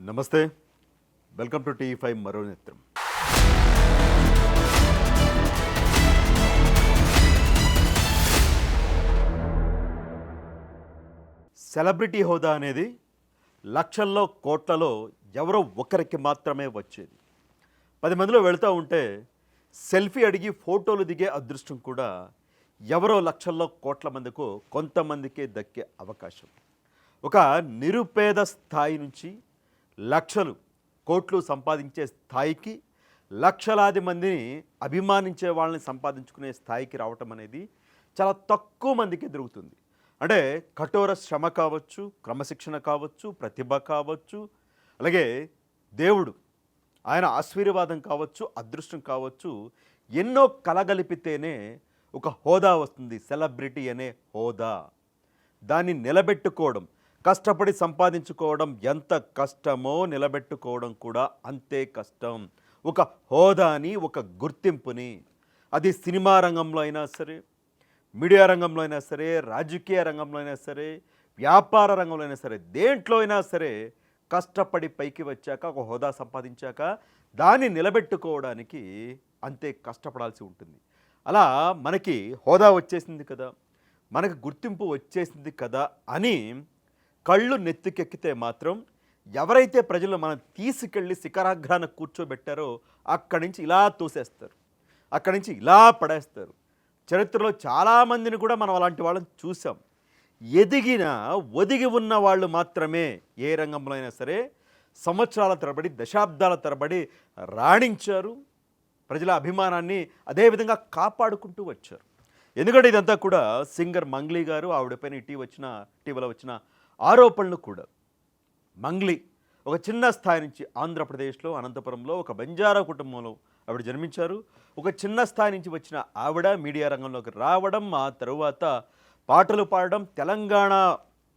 నమస్తే, welcome to టీ5 మరో నేత్రం. సెలబ్రిటీ హోదా అనేది లక్షల్లో కోట్లలో ఎవరో ఒకరికి మాత్రమే వచ్చేది. 10 మందిలో వెళుతూ ఉంటే సెల్ఫీ అడిగి ఫోటోలు దిగే అదృష్టం కూడా ఎవరో లక్షల్లో కోట్ల మందికో కొంతమందికే దక్కే అవకాశం. ఒక నిరుపేద స్థాయి నుంచి లక్షలు కోట్లు సంపాదించే స్థాయికి, లక్షలాది మందిని అభిమానించే వాళ్ళని సంపాదించుకునే స్థాయికి రావటం అనేది చాలా తక్కువ మందికి దొరుకుతుంది. అంటే కఠోర శ్రమ కావచ్చు, క్రమశిక్షణ కావచ్చు, ప్రతిభ కావచ్చు, అలాగే దేవుడు ఆయన ఆశీర్వాదం కావచ్చు, అదృష్టం కావచ్చు, ఎన్నో కలగలిపితేనే ఒక హోదా వస్తుంది. సెలబ్రిటీ అనే హోదా, దాన్ని నిలబెట్టుకోవడం, కష్టపడి సంపాదించుకోవడం ఎంత కష్టమో నిలబెట్టుకోవడం కూడా అంతే కష్టం. ఒక హోదాని, ఒక గుర్తింపుని, అది సినిమా రంగంలో అయినా సరే, మీడియా రంగంలో అయినా సరే, రాజకీయ రంగంలో అయినా సరే, వ్యాపార రంగంలో అయినా సరే, దేంట్లో అయినా సరే కష్టపడి పైకి వచ్చాక, ఒక హోదా సంపాదించాక దాన్ని నిలబెట్టుకోవడానికి అంతే కష్టపడాల్సి ఉంటుంది. అలా మనకి హోదా వచ్చేసింది కదా, మనకు గుర్తింపు వచ్చేసింది కదా అని కళ్ళు నెత్తికెక్కితే మాత్రం ఎవరైతే ప్రజలు మనం తీసుకెళ్ళి శిఖరాగ్రాన కూర్చోబెట్టారో అక్కడి నుంచి ఇలా తోసేస్తారు, అక్కడి నుంచి ఇలా పడేస్తారు. చరిత్రలో చాలామందిని కూడా మనం అలాంటి వాళ్ళని చూసాం. ఎదిగిన ఒదిగి ఉన్న వాళ్ళు మాత్రమే ఏ రంగంలో అయినా సరే సంవత్సరాల తరబడి, దశాబ్దాల తరబడి రాణించారు. ప్రజల అభిమానాన్ని అదేవిధంగా కాపాడుకుంటూ వచ్చారు. ఎందుకంటే ఇదంతా కూడా సింగర్ మంగ్లీ గారు, ఆవిడపైన ఇటీవల వచ్చిన ఆరోపణలు కూడా. మంగ్లీ ఒక చిన్న స్థాయి నుంచి ఆంధ్రప్రదేశ్లో అనంతపురంలో ఒక బంజారా కుటుంబంలో ఆవిడ జన్మించారు. ఒక చిన్న స్థాయి నుంచి వచ్చిన ఆవిడ మీడియా రంగంలోకి రావడం, ఆ తరువాత పాటలు పాడడం, తెలంగాణ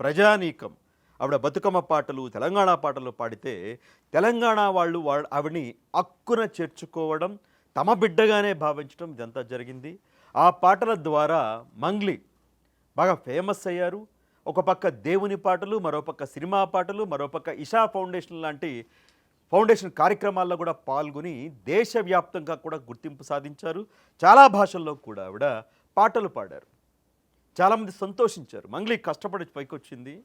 ప్రజానీకం ఆవిడ బతుకమ్మ పాటలు, తెలంగాణ పాటలు పాడితే తెలంగాణ వాళ్ళు ఆవిడని అక్కున చేర్చుకోవడం, తమ బిడ్డగానే భావించడం, ఇదంతా జరిగింది. ఆ పాటల ద్వారా మంగ్లీ బాగా ఫేమస్ అయ్యారు. ఒక పక్క దేవుని పాటలు, మరోపక్క సినిమా పాటలు, మరోపక్క ఇషా ఫౌండేషన్ లాంటి ఫౌండేషన్ కార్యక్రమాల్లో కూడా పాల్గొని దేశవ్యాప్తంగా కూడా గుర్తింపు సాధించారు. చాలా భాషల్లో కూడా ఆవిడ పాటలు పాడారు. చాలామంది సంతోషించారు. మంగ్లీ కష్టపడి పైకి వచ్చింది,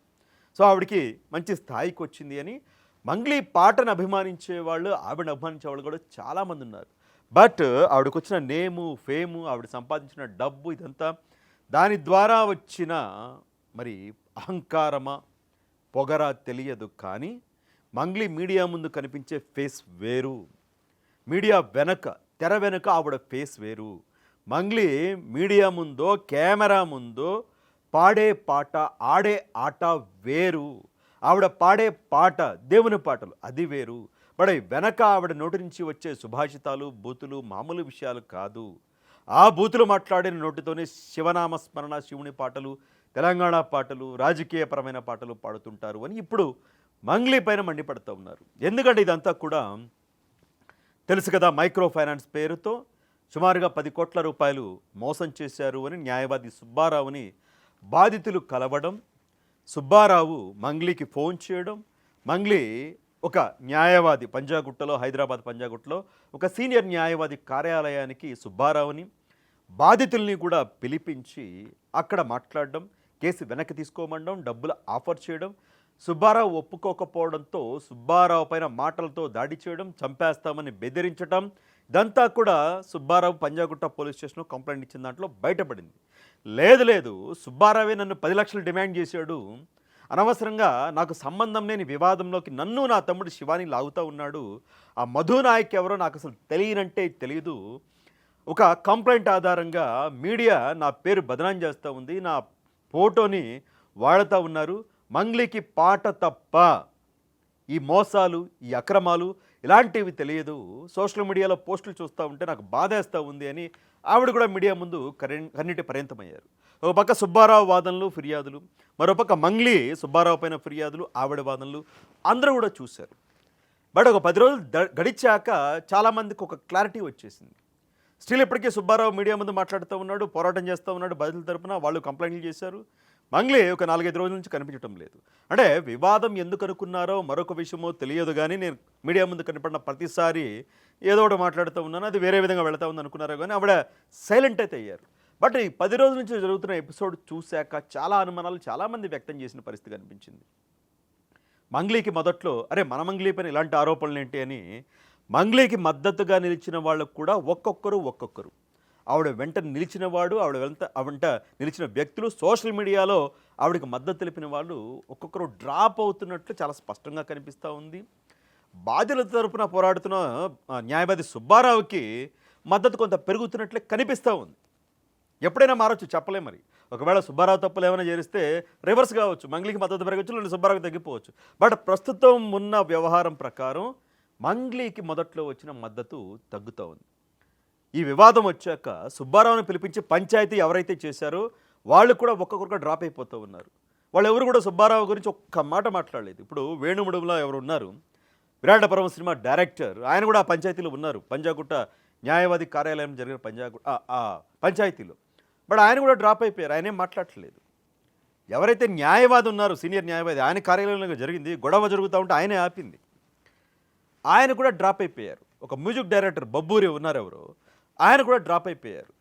సో ఆవిడకి మంచి స్థాయికి వచ్చింది అని. మంగ్లీ పాటను అభిమానించే వాళ్ళు, ఆవిడని అభిమానించే వాళ్ళు కూడా చాలామంది ఉన్నారు. బట్ ఆవిడకు వచ్చిన నేము, ఫేము, ఆవిడ సంపాదించిన డబ్బు, ఇదంతా దాని ద్వారా వచ్చిన మరి అహంకారమా, పొగరా తెలియదు. కానీ మంగ్లీ మీడియా ముందు కనిపించే ఫేస్ వేరు, మీడియా వెనక, తెర వెనుక ఆవిడ ఫేస్ వేరు. మంగ్లీ మీడియా ముందో, కెమెరా ముందో పాడే పాట, ఆడే ఆట వేరు. ఆవిడ పాడే పాట దేవుని పాటలు, అది వేరు. బట్ వెనక ఆవిడ నోటి నుంచి వచ్చే సుభాషితాలు, బూతులు మామూలు విషయాలు కాదు. ఆ బూతులు మాట్లాడిన నోటితోనే శివనామస్మరణ, శివుని పాటలు, తెలంగాణ పాటలు, రాజకీయపరమైన పాటలు పాడుతుంటారు అని ఇప్పుడు మంగ్లీ పైన మండిపడుతూ ఉన్నారు. ఎందుకంటే ఇదంతా కూడా తెలుసు కదా, మైక్రో ఫైనాన్స్ పేరుతో సుమారుగా 10 కోట్ల రూపాయలు మోసం చేశారు అని న్యాయవాది సుబ్బారావుని బాధితులు కలవడం, సుబ్బారావు మంగ్లీకి ఫోన్ చేయడం, మంగ్లీ ఒక న్యాయవాది పంజాగుట్టలో, హైదరాబాద్ పంజాగుట్టలో ఒక సీనియర్ న్యాయవాది కార్యాలయానికి సుబ్బారావుని, బాధితుల్ని కూడా పిలిపించి అక్కడ మాట్లాడడం, కేసు వెనక్కి తీసుకోమనడం, డబ్బులు ఆఫర్ చేయడం. సుబ్బారావు ఒప్పుకోకపోవడంతో సుబ్బారావు పైన మాటలతో దాడి చేయడం, చంపేస్తామని బెదిరించడం, ఇదంతా కూడా సుబ్బారావు పంజాగుట్ట పోలీస్ స్టేషన్లో కంప్లైంట్ ఇచ్చిన దాంట్లో బయటపడింది. లేదు సుబ్బారావే నన్ను 10 లక్షలు డిమాండ్ చేశాడు, అనవసరంగా నాకు సంబంధం లేని వివాదంలోకి నన్ను, నా తమ్ముడు శివాని లాగుతూ ఉన్నాడు, ఆ మధునాయక్ ఎవరో నాకు అసలు తెలియనంటే తెలియదు, ఒక కంప్లైంట్ ఆధారంగా మీడియా నా పేరు బదనాం చేస్తూ ఉంది, నా ఫోటోని వాడుతూ ఉన్నారు, మంగ్లీకి పాట తప్ప ఈ మోసాలు, ఈ అక్రమాలు ఇలాంటివి తెలియదు, సోషల్ మీడియాలో పోస్టులు చూస్తూ ఉంటే నాకు బాధేస్తూ ఉంది అని ఆవిడ కూడా మీడియా ముందు కన్నీటి పర్యంతమయ్యారు. ఒక పక్క సుబ్బారావు వాదనలు, ఫిర్యాదులు, మరోపక్క మంగ్లీ సుబ్బారావు పైన ఫిర్యాదులు, ఆవిడ వాదనలు అందరూ కూడా చూశారు. బట్ ఒక 10 రోజులు గడిచాక చాలామందికి ఒక క్లారిటీ వచ్చేసింది. స్టిల్ ఇప్పటికీ సుబ్బారావు మీడియా ముందు మాట్లాడుతూ ఉన్నాడు, పోరాటం చేస్తూ ఉన్నాడు బాధితుల తరపున. వాళ్ళు కంప్లైంట్లు చేశారు, మంగ్లీ ఒక 4-5 రోజుల నుంచి కనిపించడం లేదు. అంటే వివాదం ఎందుకు అనుకున్నారో మరొక విషయమో తెలియదు గానీ, నేను మీడియా ముందు కనపడిన ప్రతిసారి ఏదో ఒకటి మాట్లాడుతూ ఉన్నాను. అది వేరే విధంగా వెళ్తా ఉంది అనుకున్నారో గానీ, ఆవిడ సైలెంట్ అయితే అయ్యారు. బట్ ఈ 10 రోజుల నుంచి జరుగుతున్న ఎపిసోడ్ చూశాక చాలా అనుమానాలు చాలామంది వ్యక్తం చేసిన పరిస్థితి కనిపించింది. మంగ్లీకి మొదట్లో అరే మన మంగ్లీ పైన ఇలాంటి ఆరోపణలేంటి అని మంగ్లీకి మద్దతుగా నిలిచిన వాళ్ళకు కూడా ఒక్కొక్కరు ఆవిడ వెంట నిలిచినవాడు ఆవిడ నిలిచిన వ్యక్తులు సోషల్ మీడియాలో ఆవిడకి మద్దతు తెలిపిన వాళ్ళు ఒక్కొక్కరు డ్రాప్ అవుతున్నట్లు చాలా స్పష్టంగా కనిపిస్తూ ఉంది. బాధ్యుల తరపున పోరాడుతున్న న్యాయవాది సుబ్బారావుకి మద్దతు కొంత పెరుగుతున్నట్లే కనిపిస్తూ ఉంది. ఎప్పుడైనా మారచ్చు, చెప్పలే. మరి ఒకవేళ సుబ్బారావు తప్పులు ఏమైనా చేరిస్తే రివర్స్ కావచ్చు, మంగ్లీకి మద్దతు పెరగచ్చు, లేదా సుబ్బారావుకి తగ్గిపోవచ్చు. బట్ ప్రస్తుతం ఉన్న వ్యవహారం ప్రకారం మంగ్లీకి మొదట్లో వచ్చిన మద్దతు తగ్గుతూ ఉంది. ఈ వివాదం వచ్చాక సుబ్బారావుని పిలిపించి పంచాయతీ ఎవరైతే చేశారో వాళ్ళు కూడా ఒక్కొక్కరుగా డ్రాప్ అయిపోతూ ఉన్నారు. వాళ్ళు ఎవరు కూడా సుబ్బారావు గురించి ఒక్క మాట మాట్లాడలేదు. ఇప్పుడు వేణుముడుములా ఎవరు ఉన్నారు, విరాటపురం సినిమా డైరెక్టర్, ఆయన కూడా ఆ పంచాయతీలో ఉన్నారు. పంజాగుట్ట న్యాయవాది కార్యాలయం జరిగిన పంచాయతీలో. బట్ ఆయన కూడా డ్రాప్ అయిపోయారు, ఆయనేం మాట్లాడట్లేదు. ఎవరైతే న్యాయవాది ఉన్నారో సీనియర్ న్యాయవాది, ఆయన కార్యాలయంలో జరిగింది, గొడవ జరుగుతూ ఉంటే ఆయనే ఆపింది, ఆయన కూడా డ్రాప్ అయిపోయారు. ఒక మ్యూజిక్ డైరెక్టర్ బబ్బూరి ఉన్నారు ఎవరు, ఆయన కూడా డ్రాప్ అయిపోయారు.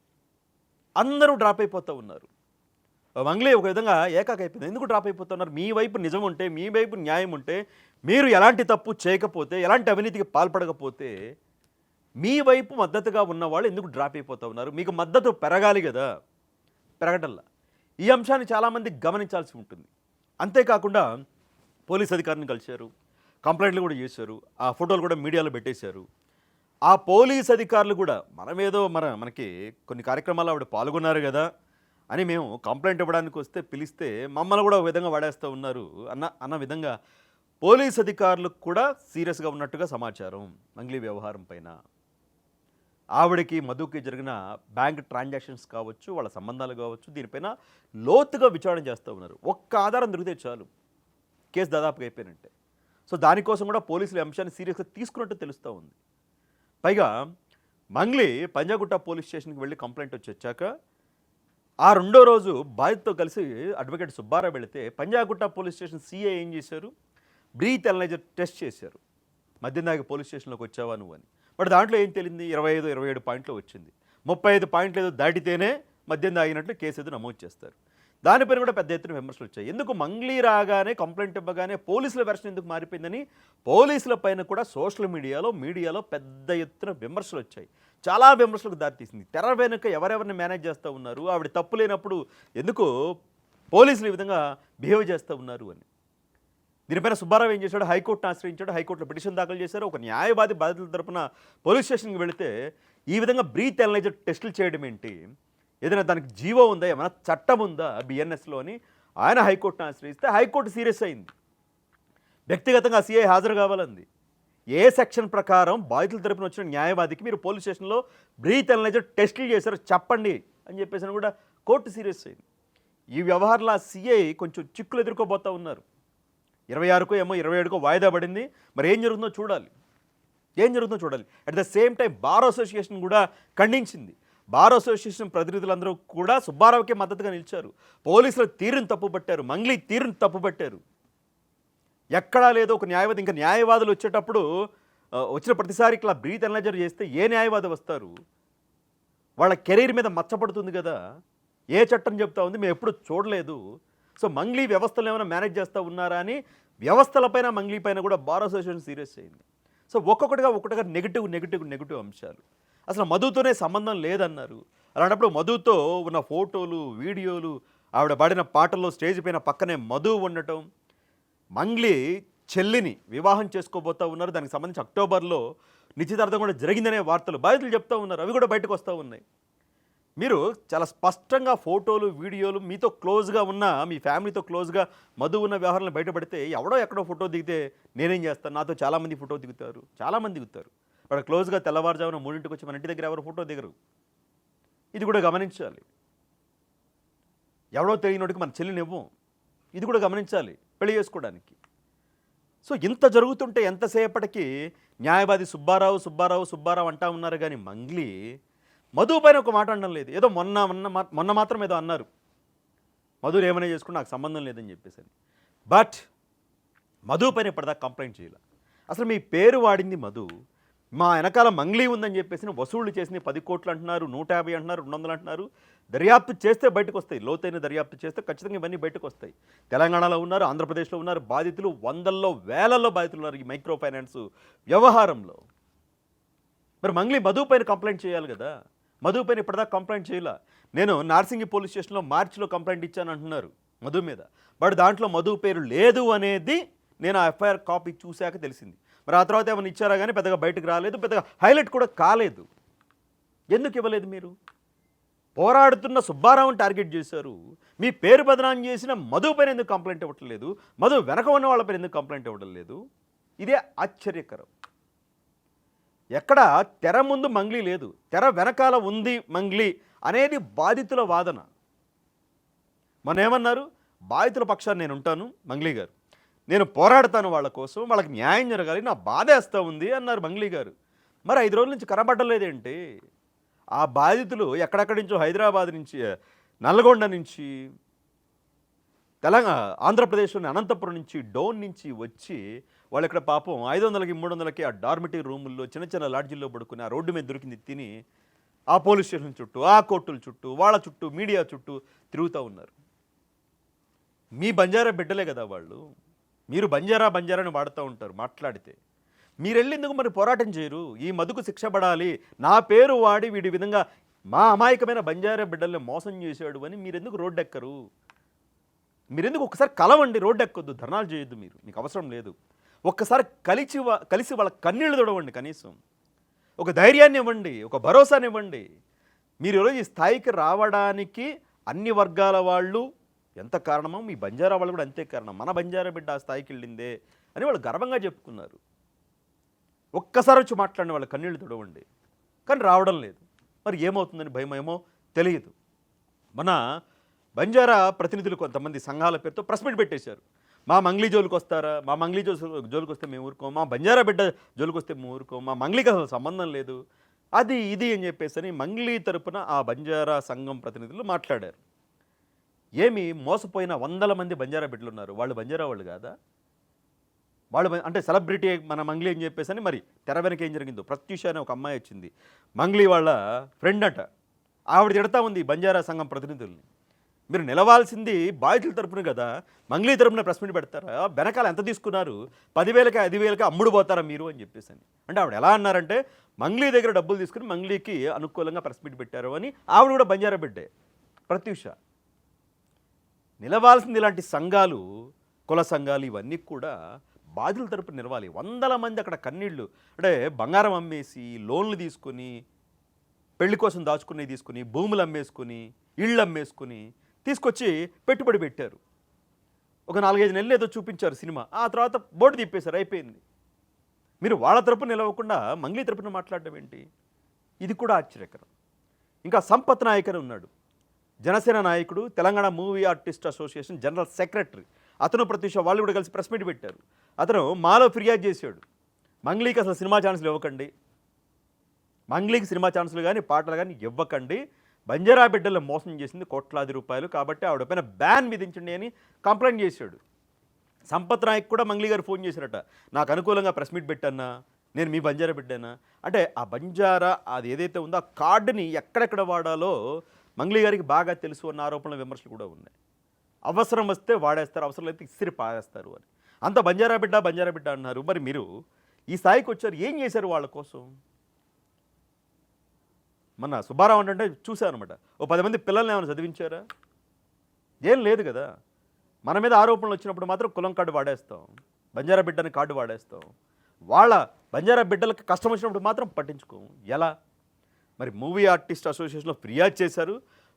అందరూ డ్రాప్ అయిపోతూ ఉన్నారు. మంగ్లీ ఒక విధంగా ఏకాకైపోయింది. ఎందుకు డ్రాప్ అయిపోతున్నారు? మీ వైపు నిజం ఉంటే, మీ వైపు న్యాయం ఉంటే, మీరు ఎలాంటి తప్పు చేయకపోతే, ఎలాంటి అవినీతికి పాల్పడకపోతే మీ వైపు మద్దతుగా ఉన్నవాళ్ళు ఎందుకు డ్రాప్ అయిపోతూ ఉన్నారు? మీకు మద్దతు పెరగాలి కదా, పెరగటల్లా. ఈ అంశాన్ని చాలామంది గమనించాల్సి ఉంటుంది. అంతేకాకుండా పోలీస్ అధికారిని కలిశారు, కంప్లైంట్లు కూడా చేశారు, ఆ ఫోటోలు కూడా మీడియాలో పెట్టేశారు. ఆ పోలీస్ అధికారులు కూడా మనకి కొన్ని కార్యక్రమాల్లో ఆవిడ పాల్గొన్నారు కదా అని మేము కంప్లైంట్ ఇవ్వడానికి వస్తే పిలిస్తే మమ్మల్ని కూడా ఒక విధంగా వాడేస్తూ ఉన్నారు అన్న విధంగా పోలీస్ అధికారులకు కూడా సీరియస్గా ఉన్నట్టుగా సమాచారం. మంగ్లీ వ్యవహారం పైన ఆవిడకి మధుకి జరిగిన బ్యాంక్ ట్రాన్సాక్షన్స్ కావచ్చు, వాళ్ళ సంబంధాలు కావచ్చు, దీనిపైన లోతుగా విచారణ చేస్తూ ఉన్నారు. ఒక్క ఆధారం దొరికితే చాలు కేసు దాదాపుగా అయిపోయినట్టే. సో దానికోసం కూడా పోలీసులు అంశాన్ని సీరియస్గా తీసుకున్నట్టు తెలుస్తూ ఉంది. పైగా మంగ్లీ పంజాగుట్ట పోలీస్ స్టేషన్కి వెళ్ళి కంప్లైంట్ వచ్చాక ఆ రెండో రోజు బాధితుతో కలిసి అడ్వకేట్ సుబ్బారావు వెళితే పంజాగుట్ట పోలీస్ స్టేషన్ సీఏ ఏం చేశారు, బ్రీత్ అనలైజర్ టెస్ట్ చేశారు. మద్యం దాకా పోలీస్ స్టేషన్లోకి వచ్చావా నువ్వు అని. బట్ దాంట్లో ఏం తెలియంది, 25-27 పాయింట్లు వచ్చింది. 35 పాయింట్లు ఏదో దాటితేనే మద్యం తాగినట్లు కేసు ఏదో నమోదు చేస్తారు. దానిపైన కూడా పెద్ద ఎత్తున విమర్శలు వచ్చాయి. ఎందుకు మంగ్లీ రాగానే కంప్లైంట్ ఇవ్వగానే పోలీసుల వెర్షన్ ఎందుకు మారిపోయిందని పోలీసుల పైన కూడా సోషల్ మీడియాలో పెద్ద ఎత్తున విమర్శలు వచ్చాయి. చాలా విమర్శలకు దారితీసింది. తెర వెనుక ఎవరెవరిని మేనేజ్ చేస్తూ ఉన్నారు, ఆవిడ తప్పు లేనప్పుడు ఎందుకు పోలీసులు ఈ విధంగా బిహేవ్ చేస్తూ ఉన్నారు అని. దీనిపైన సుబ్బారావు ఏం చేశాడు, హైకోర్టును ఆశ్రయించాడు, హైకోర్టులో పిటిషన్ దాఖలు చేశారు. ఒక న్యాయవాది బాధితుల తరపున పోలీస్ స్టేషన్కి వెళితే ఈ విధంగా బ్రీత్ అనలైజర్ టెస్టులు చేయడం ఏంటి, ఏదైనా దానికి జీవో ఉందా, ఏమైనా చట్టం ఉందా బిఎన్ఎస్లో అని ఆయన హైకోర్టును ఆశ్రయిస్తే హైకోర్టు సీరియస్ అయింది. వ్యక్తిగతంగా సీఐ హాజరు కావాలంది. ఏ సెక్షన్ ప్రకారం బాధితుల తరపున వచ్చిన న్యాయవాదికి మీరు పోలీస్ స్టేషన్లో బ్రీత్ అనలైజర్ టెస్టులు చేశారో చెప్పండి అని చెప్పేసి కూడా కోర్టు సీరియస్ అయింది. ఈ వ్యవహారంలో ఆ సీఐ కొంచెం చిక్కులు ఎదుర్కోబోతూ ఉన్నారు. 26కో ఏమో 27కో వాయిదా పడింది. మరి ఏం జరుగుతుందో చూడాలి. At the same time bar association కూడా ఖండించింది. బార్ అసోసియేషన్ ప్రతినిధులందరూ కూడా సుబ్బారావుకే మద్దతుగా నిలిచారు. పోలీసుల తీరును తప్పుపట్టారు, మంగ్లీ తీరును తప్పుపట్టారు. ఎక్కడా లేదో ఒక న్యాయవాది, ఇంకా న్యాయవాదులు వచ్చేటప్పుడు వచ్చిన ప్రతిసారి ఇట్లా బ్రీత్ అనలైజర్ చేస్తే ఏ న్యాయవాది వస్తారు? వాళ్ళ కెరీర్ మీద మచ్చపడుతుంది కదా. ఏ చట్టం చెప్తా ఉంది, మేము ఎప్పుడు చూడలేదు. సో మంగ్లీ వ్యవస్థలు ఏమైనా మేనేజ్ చేస్తూ ఉన్నారా అని వ్యవస్థలపైన మంగ్లీ పైన కూడా బార్ అసోసియేషన్ సీరియస్ అయింది. సో ఒక్కొక్కటిగా నెగిటివ్ అంశాలు. అసలు మధుతోనే సంబంధం లేదన్నారు. అలాంటప్పుడు మధుతో ఉన్న ఫోటోలు, వీడియోలు, ఆవిడ పాడిన పాటల్లో స్టేజ్ పైన పక్కనే మధు ఉండటం, మంగ్లీ చెల్లిని వివాహం చేసుకోబోతూ ఉన్నారు, దానికి సంబంధించి అక్టోబర్లో నిశ్చితార్థం కూడా జరిగిందనే వార్తలు బాధితులు చెప్తూ ఉన్నారు. అవి కూడా బయటకు వస్తూ ఉన్నాయి. మీరు చాలా స్పష్టంగా ఫోటోలు, వీడియోలు, మీతో క్లోజ్గా ఉన్న మీ ఫ్యామిలీతో క్లోజ్గా మధు ఉన్న వ్యవహారాలను బయటపడితే ఎవడో ఎక్కడో ఫోటో దిగితే నేనేం చేస్తాను, నాతో చాలామంది ఫోటో దిగుతారు. వాడు క్లోజ్గా తెల్లవారుజామున 3ంటికి వచ్చి మన ఇంటి దగ్గర ఎవరు ఫోటో దిగరు. ఇది కూడా గమనించాలి. ఎవడో తెలియనోడికి మన చెల్లిని ఇవ్వం. ఇది కూడా గమనించాలి పెళ్లి చేసుకోవడానికి. సో ఇంత జరుగుతుంటే ఎంతసేపటికి న్యాయవాది సుబ్బారావు అంటా ఉన్నారు కానీ మంగ్లీ మధు పైన ఒక మాట అనడం లేదు. ఏదో మొన్న మాత్రం ఏదో అన్నారు, మధుని ఏమైనా చేసుకుని నాకు సంబంధం లేదని చెప్పేసి. బట్ మధు పైన ఇప్పటిదాకా కంప్లైంట్ చేయాలి. అసలు మీ పేరు వాడింది మధు, మా వెనకాల మంగ్లీ ఉందని చెప్పేసి వసూళ్లు చేసిన 10 కోట్లు అంటున్నారు, 150 అంటున్నారు, 200 అంటున్నారు. దర్యాప్తు చేస్తే బయటకు వస్తాయి, లోతైన దర్యాప్తు చేస్తే ఖచ్చితంగా ఇవన్నీ బయటకు వస్తాయి. తెలంగాణలో ఉన్నారు, ఆంధ్రప్రదేశ్లో ఉన్నారు, బాధితులు వందల్లో వేలల్లో బాధితులు ఉన్నారు ఈ మైక్రో ఫైనాన్స్ వ్యవహారంలో. మరి మంగ్లీ మధు పైన కంప్లైంట్ చేయాలి కదా. మధు పైన ఇప్పటిదాకా కంప్లైంట్ చేయాల. నేను నార్సింగి పోలీస్ స్టేషన్లో మార్చిలో కంప్లైంట్ ఇచ్చాను అంటున్నారు మధు మీద. బట్ దాంట్లో మధు పేరు లేదు అనేది నేను ఆ ఎఫ్ఐఆర్ కాపీ చూశాక తెలిసింది. మరి ఆ తర్వాత ఏమైనా ఇచ్చారా కానీ పెద్దగా బయటకు రాలేదు, పెద్దగా హైలైట్ కూడా కాలేదు. ఎందుకు ఇవ్వలేదు మీరు? పోరాడుతున్న సుబ్బారావుని టార్గెట్ చేశారు, మీ పేరు బదనాం చేసిన మధు పైన ఎందుకు కంప్లైంట్ ఇవ్వటం లేదు? మధు వెనక ఉన్న వాళ్ళ పైన ఎందుకు కంప్లైంట్ ఇవ్వడం లేదు? ఇదే ఆశ్చర్యకరం. ఎక్కడ తెర ముందు మంగ్లీ లేదు, తెర వెనకాల ఉంది మంగ్లీ అనేది బాధితుల వాదన. మన ఏమన్నారు, బాధితుల పక్షాన్ని నేను ఉంటాను మంగ్లీ గారు, నేను పోరాడతాను వాళ్ళ కోసం, వాళ్ళకి న్యాయం జరగాలి, నా బాధేస్తూ ఉంది అన్నారు మంగ్లీ గారు. మరి 5 రోజుల నుంచి కనబడలేదేంటి? ఆ బాధితులు ఎక్కడెక్కడి నుంచో, హైదరాబాద్ నుంచి, నల్గొండ నుంచి, ఆంధ్రప్రదేశ్లోని అనంతపురం నుంచి, డోన్ నుంచి వచ్చి వాళ్ళు ఇక్కడ పాపం 500కి 300కి ఆ డార్మిటరీ రూముల్లో చిన్న చిన్న లాడ్జీల్లో పడుకుని ఆ రోడ్డు మీద దొరికింది తిని ఆ పోలీస్ స్టేషన్ చుట్టూ, ఆ కోర్టుల చుట్టూ, వాళ్ళ చుట్టూ, మీడియా చుట్టూ తిరుగుతూ ఉన్నారు. మీ బంజారా బిడ్డలే కదా వాళ్ళు. మీరు బంజారా అని వాడుతూ ఉంటారు మాట్లాడితే. మీరు వెళ్ళేందుకు మరి పోరాటం చేయరు? ఈ మధుకు శిక్ష పడాలి, నా పేరు వాడి వీడి విధంగా మా అమాయకమైన బంజారా బిడ్డల్ని మోసం చేశాడు అని మీరెందుకు రోడ్డు ఎక్కరు? మీరెందుకు ఒకసారి కలవండి, రోడ్డు ఎక్కొద్దు, ధర్నాలు చేయొద్దు, మీకు అవసరం లేదు. ఒక్కసారి కలిసి వాళ్ళ కన్నీళ్లు తొడవండి, కనీసం ఒక ధైర్యాన్ని ఇవ్వండి, ఒక భరోసాని ఇవ్వండి. మీరు ఈరోజు ఈ స్థాయికి రావడానికి అన్ని వర్గాల వాళ్ళు ఎంత కారణమో మీ బంజారా వాళ్ళు కూడా అంతే కారణం. మన బంజారా బిడ్డ ఆ స్థాయికి వెళ్ళిందే అని వాళ్ళు గర్వంగా చెప్పుకున్నారు. ఒక్కసారి వచ్చి మాట్లాడిన వాళ్ళ కన్నీళ్లు తొడవండి, కానీ రావడం లేదు. మరి ఏమవుతుందని భయం ఏమో తెలియదు. మన బంజారా ప్రతినిధులు కొంతమంది సంఘాల పేరుతో ప్రెస్ మీట్ పెట్టేశారు. మా మంగ్లీ జోలికి వస్తారా, మా మంగ్లీ జోలికి వస్తే మేము ఊరుకోం, మా బంజారా బిడ్డ జోలికి వస్తే మేము ఊరుకోం, మా మంగ్లీకి అసలు సంబంధం లేదు, అది ఇది అని చెప్పేసి మంగ్లీ తరపున ఆ బంజారా సంఘం ప్రతినిధులు మాట్లాడారు. ఏమి మోసపోయిన 100 మంది బంజారా బిడ్డలు ఉన్నారు, వాళ్ళు బంజారా వాళ్ళు కాదా? వాళ్ళు అంటే సెలబ్రిటీ మన మంగ్లీ అని చెప్పేసి మరి తెర వెనక ఏం జరిగిందో, ప్రత్యూష అనే ఒక అమ్మాయి వచ్చింది, మంగ్లీ వాళ్ళ ఫ్రెండ్ అట, ఆవిడ తిడతా ఉంది బంజారా సంఘం ప్రతినిధుల్ని. మీరు నిలవాల్సింది బాధితుల తరపున కదా, మంగ్లీ తరపున ప్రెస్ మీట్ పెడతారా? వెనకాల ఎంత తీసుకున్నారు, 10,000కి 5,000కి అమ్ముడు పోతారా మీరు అని చెప్పేసి. అంటే ఆవిడ ఎలా అన్నారంటే మంగ్లీ దగ్గర డబ్బులు తీసుకుని మంగ్లీకి అనుకూలంగా ప్రెస్ మీట్ పెట్టారు అని. ఆవిడ కూడా బంజారా బిడ్డే ప్రత్యూష. నిలవాల్సింది ఇలాంటి సంఘాలు, కుల సంఘాలు ఇవన్నీ కూడా బాధితుల తరపున నిలవాలి. 100 మంది అక్కడ కన్నీళ్ళు, అంటే బంగారం అమ్మేసి, లోన్లు తీసుకొని, పెళ్లి కోసం దాచుకునేవి తీసుకుని, భూములు అమ్మేసుకుని, ఇళ్ళు అమ్మేసుకుని తీసుకొచ్చి పెట్టుబడి పెట్టారు. ఒక 4-5 నెలలు ఏదో చూపించారు సినిమా, ఆ తర్వాత బోర్డు తిప్పేశారు, అయిపోయింది. మీరు వాళ్ళ తరపున నిలవకుండా మంగ్లీ తరపున మాట్లాడడం ఏంటి? ఇది కూడా ఆశ్చర్యకరం. ఇంకా సంపత్ నాయక్ అని ఉన్నాడు, జనసేన నాయకుడు, Telangana movie artist association general secretary. అతను ప్రత్యూష వాళ్ళు కూడా కలిసి ప్రెస్ మీట్ పెట్టారు. అతను మాలో ఫిర్యాదు చేశాడు, మంగ్లీకి అసలు సినిమా ఛాన్సులు ఇవ్వకండి, మంగ్లీకి సినిమా ఛాన్సులు కానీ పాటలు కానీ ఇవ్వకండి, బంజారా బిడ్డలను మోసం చేసింది కోట్లాది రూపాయలు, కాబట్టి ఆవిడపైన బ్యాన్ విధించండి అని కంప్లైంట్ చేశాడు. సంపత్ నాయక్ కూడా మంగ్లీ గారు ఫోన్ చేశారట, నాకు అనుకూలంగా ప్రెస్ మీట్ పెట్టన్నా, నేను మీ బంజారా బిడ్డనా అంటే. ఆ బంజారా అది ఏదైతే ఉందో ఆ కార్డుని ఎక్కడెక్కడ వాడాలో మంగ్లీ గారికి బాగా తెలుసు అన్న ఆరోపణల విమర్శలు కూడా ఉన్నాయి. అవసరం వస్తే వాడేస్తారు, అవసరం అయితే ఇసిరి పారేస్తారు అని. అంత బంజారా బిడ్డ అన్నారు. మరి మీరు ఈ స్థాయికి వచ్చారు, ఏం చేశారు వాళ్ళ కోసం? మన సుబ్బారావు అంటే చూశాను అనమాట, ఓ 10 మంది పిల్లల్ని ఏమైనా చదివించారా? ఏం లేదు కదా. మన మీద ఆరోపణలు వచ్చినప్పుడు మాత్రం కులం కార్డు వాడేస్తాం, బంజారా బిడ్డని కార్డు వాడేస్తాం. వాళ్ళ బంజారా బిడ్డలకు కష్టం వచ్చినప్పుడు మాత్రం పట్టించుకోం. ఎలా? మరి మూవీ ఆర్టిస్ట్ అసోసియేషన్లో ఫిర్యాదు చేశారు,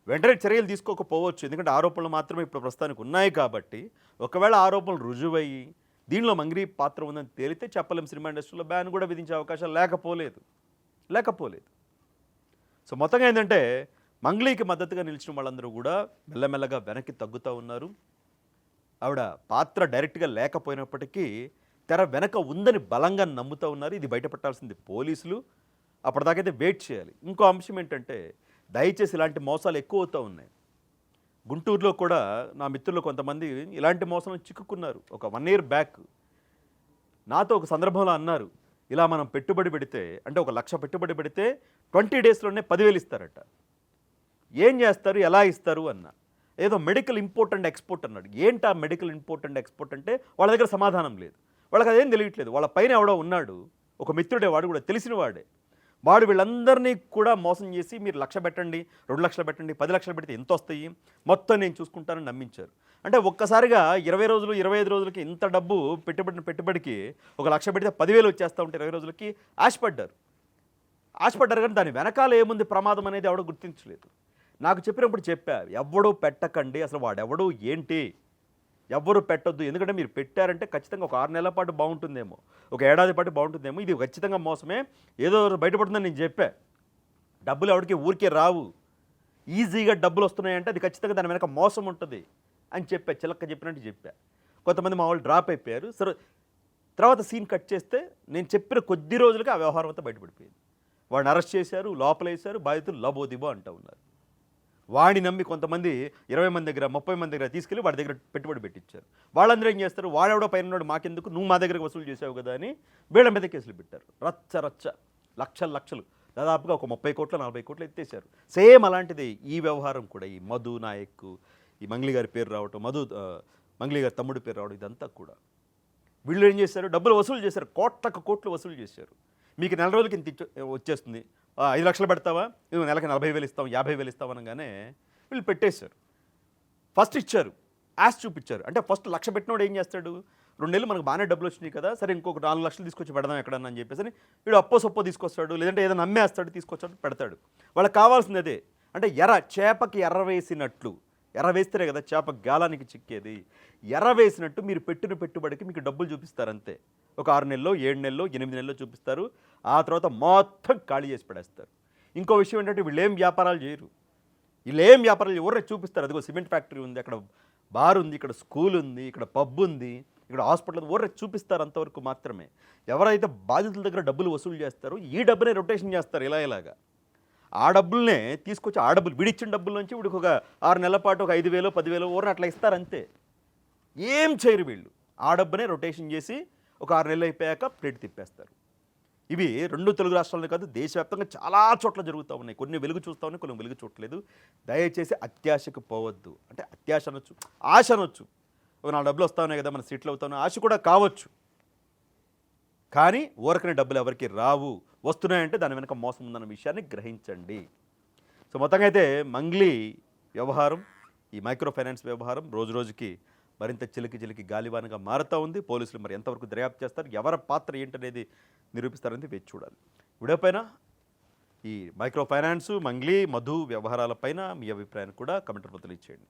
వెంటనే చర్యలు తీసుకోకపోవచ్చు, ఎందుకంటే ఆరోపణలు మాత్రమే ఇప్పుడు ప్రస్తుతానికి ఉన్నాయి కాబట్టి. ఒకవేళ ఆరోపణలు రుజువయ్యి దీనిలో మంగ్లీ పాత్ర ఉందని తేలితే చెప్పలేం, సినిమా ఇండస్ట్రీలో బ్యాన్ కూడా విధించే అవకాశాలు లేకపోలేదు. సో మొత్తంగా ఏంటంటే మంగ్లీకి మద్దతుగా నిలిచిన వాళ్ళందరూ కూడా మెల్లమెల్లగా వెనక్కి తగ్గుతూ ఉన్నారు. ఆవిడ పాత్ర డైరెక్ట్గా లేకపోయినప్పటికీ తెర వెనక ఉందని బలంగా నమ్ముతూ ఉన్నారు. ఇది బయటపెట్టాల్సింది పోలీసులు, అప్పటిదాకైతే వెయిట్ చేయాలి. ఇంకో అంశం ఏంటంటే దయచేసి ఇలాంటి మోసాలు ఎక్కువ అవుతూ ఉన్నాయి. గుంటూరులో కూడా నా మిత్రులు కొంతమంది ఇలాంటి మోసంలో చిక్కుకున్నారు. ఒక 1 ఇయర్ బ్యాక్ నాతో ఒక సందర్భంలో అన్నారు, ఇలా మనం పెట్టుబడి పెడితే అంటే ఒక 1,00,000 పెట్టుబడి పెడితే 20 డేస్‌లోనే 10,000 ఇస్తారట. ఏం చేస్తారు? ఎలా ఇస్తారు అన్న. ఏదో మెడికల్ ఇంపోర్ట్ అండ్ ఎక్స్‌పోర్ట్ అన్నాడు. ఏంటా మెడికల్ ఇంపోర్ట్ అండ్ ఎక్స్‌పోర్ట్ అంటే వాళ్ళ దగ్గర సమాధానం లేదు. వాళ్ళకి అదేం తెలియట్లేదు. వాళ్ళ పైన ఎవడో ఉన్నాడు. ఒక మిత్రుడే, వాడు కూడా తెలిసిన వాడే. వాడు వీళ్ళందరినీ కూడా మోసం చేసి మీరు 1,00,000 పెట్టండి, 2,00,000 పెట్టండి, 10,00,000 పెడితే ఎంతొస్తాయి? మొత్తం నేను చూసుకుంటానని నమ్మించారు. అంటే ఒక్కసారిగా 20 రోజులు, 25 రోజులకి ఇంత డబ్బు పెట్టుబడికి ఒక 1,00,000 పెడితే 10,000 వచ్చేస్తా ఉంటే 20 రోజులకి ఆశపడ్డారు. ఆశపడ్డారు కానీ దాని వెనకాల ఏముంది ప్రమాదం అనేది ఎవడో గుర్తించలేదు. నాకు చెప్పినప్పుడు చెప్పా, ఎవ్వడూ పెట్టకండి, అసలు వాడెవడు ఏంటి? ఎవ్వరు పెట్టొద్దు. ఎందుకంటే మీరు పెట్టారంటే ఖచ్చితంగా ఒక 6 నెలల పాటు బాగుంటుందేమో, ఒక ఏడాది పాటు బాగుంటుందేమో, ఇది ఖచ్చితంగా మోసమే, ఏదో బయటపడుతుందని నేను చెప్పా. డబ్బులు ఎవరికి ఊరికే రావు, ఈజీగా డబ్బులు వస్తున్నాయంటే అది ఖచ్చితంగా దాని వెనక మోసం ఉంటుంది అని చెప్పా. చిలక్క చెప్పినట్టు చెప్పా. కొంతమంది మా వాళ్ళు డ్రాప్ అయిపోయారు. సరే, తర్వాత సీన్ కట్ చేస్తే నేను చెప్పిన కొద్ది రోజులకి ఆ వ్యవహారం అంతా బయటపడిపోయింది. వాడిని అరెస్ట్ చేశారు, లోపలేశారు, బాధితులు లబోదిబో అంటూ ఉన్నారు. వాడిని నమ్మి కొంతమంది 20 మంది దగ్గర, 30 మంది దగ్గర తీసుకెళ్ళి వాడి దగ్గర పెట్టుబడి పెట్టించారు. వాళ్ళందరూ ఏం చేస్తారు? వాడెవడో పైన మాకెందుకు, నువ్వు మా దగ్గరకు వసూలు చేసావు కదా అని వీళ్ళ మీద కేసులు పెట్టారు. రచ్చ రచ్చ, లక్షలు దాదాపుగా ఒక 30 కోట్లు 40 కోట్లు ఎత్తేసారు. సేమ్ అలాంటిది ఈ వ్యవహారం కూడా. ఈ మధు నాయక్, ఈ మంగ్లీ గారి పేరు రావటం, మంగ్లీ గారి తమ్ముడి పేరు రావడం, ఇదంతా కూడా వీళ్ళు ఏం చేశారు? డబ్బులు వసూలు చేశారు, కోట్లు వసూలు చేశారు. మీకు నెల రోజులకి ఇంత వచ్చేస్తుంది, 5 లక్షలు పెడతావా, నువ్వు నెలకి 40,000 ఇస్తావు, 50,000 ఇస్తావు అనగానే వీళ్ళు పెట్టేశారు. ఫస్ట్ ఇచ్చారు, యాస్ చూపించారు. అంటే ఫస్ట్ 1,00,000 పెట్టినోడు ఏం చేస్తాడు? 2 నెలలు మనకు బాగానే డబ్బులు వచ్చినాయి కదా, సరే ఇంకొక 4 లక్షలు తీసుకొచ్చి పెడదాం ఎక్కడన్నా అని చెప్పేసి వీడు అప్పో తీసుకొస్తాడు, లేదంటే ఏదైనా అమ్మేస్తాడు, తీసుకొచ్చాడు, పెడతాడు. వాళ్ళకి కావాల్సింది అదే. అంటే చేపకి ఎర్ర వేసినట్లు, ఎర్ర వేస్తేనే కదా చేప గాలానికి చిక్కేది. ఎర్ర వేసినట్టు మీరు పెట్టిన పెట్టుబడికి మీకు డబ్బులు చూపిస్తారు అంతే. ఒక 6 నెలల్లో, 7 నెలల్లో, 8 నెలల్లో చూపిస్తారు. ఆ తర్వాత మొత్తం ఖాళీ చేసి పడేస్తారు. ఇంకో విషయం ఏంటంటే వీళ్ళు ఏం వ్యాపారాలు చేయరు. ఊరే చూపిస్తారు. అదిగో సిమెంట్ ఫ్యాక్టరీ ఉంది, అక్కడ బార్ ఉంది, ఇక్కడ స్కూల్ ఉంది, ఇక్కడ పబ్ ఉంది, ఇక్కడ హాస్పిటల్ ఉంది, ఊరే చూపిస్తారు అంతవరకు మాత్రమే. ఎవరైతే బాధితుల దగ్గర డబ్బులు వసూలు చేస్తారో ఈ డబ్బునే రొటేషన్ చేస్తారు ఇలాగా. ఆ డబ్బులనే తీసుకొచ్చి ఆ డబ్బులు వీడిచ్చిన డబ్బుల నుంచి వీడికి ఒక 6 నెలల పాటు ఒక 5,000, 10,000 ఊరిని అట్లా ఇస్తారు అంతే. ఏం చేయరు వీళ్ళు. ఆ డబ్బునే రొటేషన్ చేసి ఒక 6 నెలలు అయిపోయాక ప్లేట్ తిప్పేస్తారు. ఇవి 2 తెలుగు రాష్ట్రాలనే కాదు, దేశవ్యాప్తంగా చాలా చోట్ల జరుగుతూ ఉన్నాయి. కొన్ని వెలుగు చూస్తూ ఉన్నాయి, కొన్ని వెలుగు చూడలేదు. దయచేసి అత్యాశకు పోవద్దు. అంటే అత్యాశ అనొచ్చు, ఆశ అనొచ్చు. ఒక 4 డబ్బులు వస్తా ఉన్నాయి కదా, మన సీట్లు అవుతాను, ఆశ కూడా కావచ్చు. కానీ ఊరకనే డబ్బులు ఎవరికి రావు. వస్తున్నాయంటే దాని వెనక మోసం ఉందన్న విషయాన్ని గ్రహించండి. సో మొత్తంగా అయితే మంగ్లీ వ్యవహారం, ఈ మైక్రో ఫైనాన్స్ వ్యవహారం రోజుకి మరింత చిలికి గాలివానగా మారుతూ ఉంది. పోలీసులు మరి ఎంతవరకు దర్యాప్తు చేస్తారు, ఎవరి పాత్ర ఏంటనేది నిరూపిస్తారనేది వేచి చూడాలి. వీడియోపైన ఈ మైక్రో ఫైనాన్స్, మంగ్లీ, మధు వ్యవహారాలపైన మీ అభిప్రాయాన్ని కూడా కమెంట్ రూపంలో తెలియజేయండి.